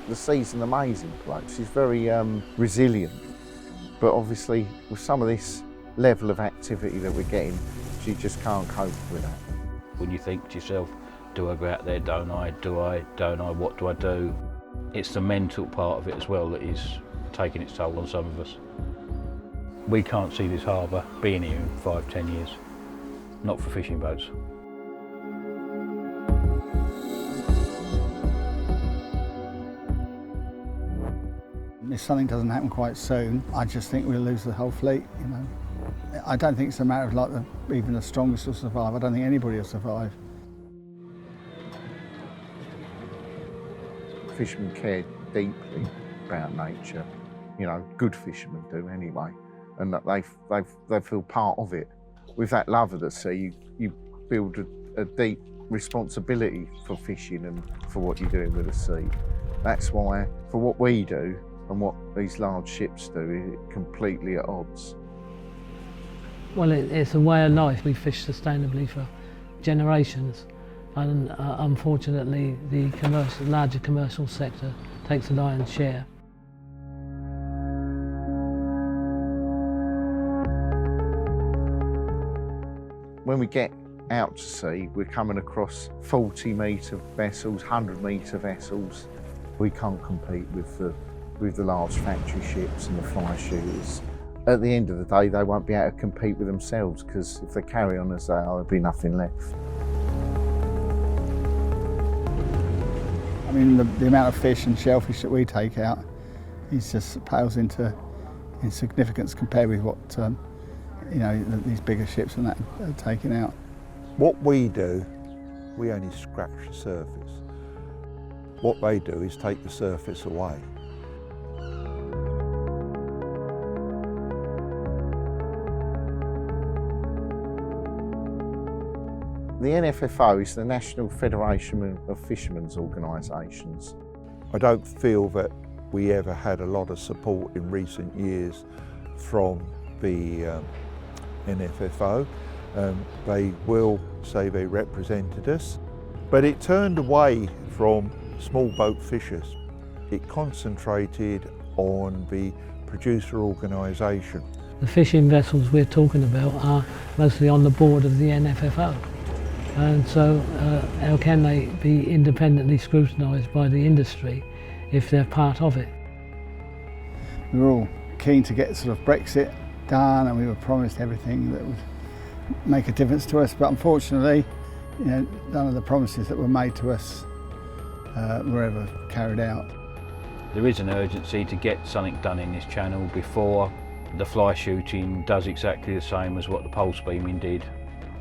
The sea's an amazing place. It's very resilient, but obviously with some of this level of activity that we're getting, you just can't cope with that. When you think to yourself, do I go out there, don't I, don't I, what do I do? It's the mental part of it as well that is taking its toll on some of us. We can't see this harbour being here in 5-10 years, not for fishing boats. If something doesn't happen quite soon, I just think we'll lose the whole fleet, you know. I don't think it's a matter of like even the strongest will survive. I don't think anybody will survive. Fishermen care deeply about nature, you know, good fishermen do anyway, and that they feel part of it. With that love of the sea, you build a deep responsibility for fishing and for what you're doing with the sea. That's why, for what we do and what these large ships do, it's completely at odds. Well, it's a way of life. We fish sustainably for generations, and unfortunately the larger commercial sector takes a lion's share. When we get out to sea, we're coming across 40-metre vessels, 100-metre vessels. We can't compete with the large factory ships and the fly shooters. At the end of the day, they won't be able to compete with themselves, because if they carry on as they are, there'll be nothing left. I mean, the amount of fish and shellfish that we take out is just pales into insignificance compared with what you know, these bigger ships and that are taking out. What we do, we only scratch the surface. What they do is take the surface away. The NFFO is the National Federation of Fishermen's Organisations. I don't feel that we ever had a lot of support in recent years from the NFFO. They will say they represented us, but it turned away from small boat fishers. It concentrated on the producer organisation. The fishing vessels we're talking about are mostly on the board of the NFFO. And so how can they be independently scrutinised by the industry if they're part of it? We were all keen to get sort of Brexit done, and we were promised everything that would make a difference to us, but unfortunately, you know, none of the promises that were made to us were ever carried out. There is an urgency to get something done in this channel before the fly shooting does exactly the same as what the pulse beaming did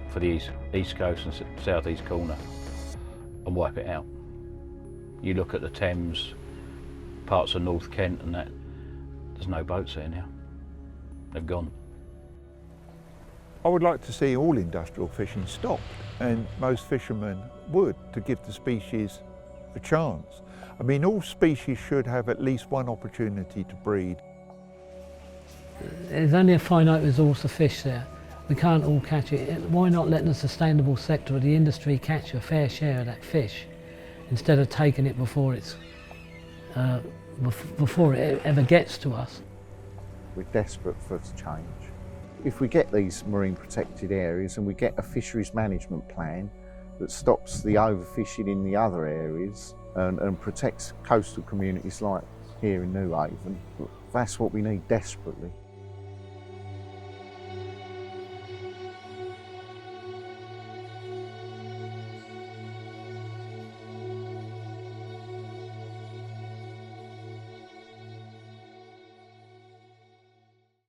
for the east coast and southeast corner, and wipe it out. You look at the Thames, parts of North Kent and that, there's no boats there now. They've gone. I would like to see all industrial fishing stopped, and most fishermen would, to give the species a chance. I mean, all species should have at least one opportunity to breed. There's only a finite resource of fish there. We can't all catch it. Why not let the sustainable sector of the industry catch a fair share of that fish instead of taking it before it ever gets to us? We're desperate for change. If we get these marine protected areas and we get a fisheries management plan that stops the overfishing in the other areas and protects coastal communities like here in Newhaven, that's what we need desperately.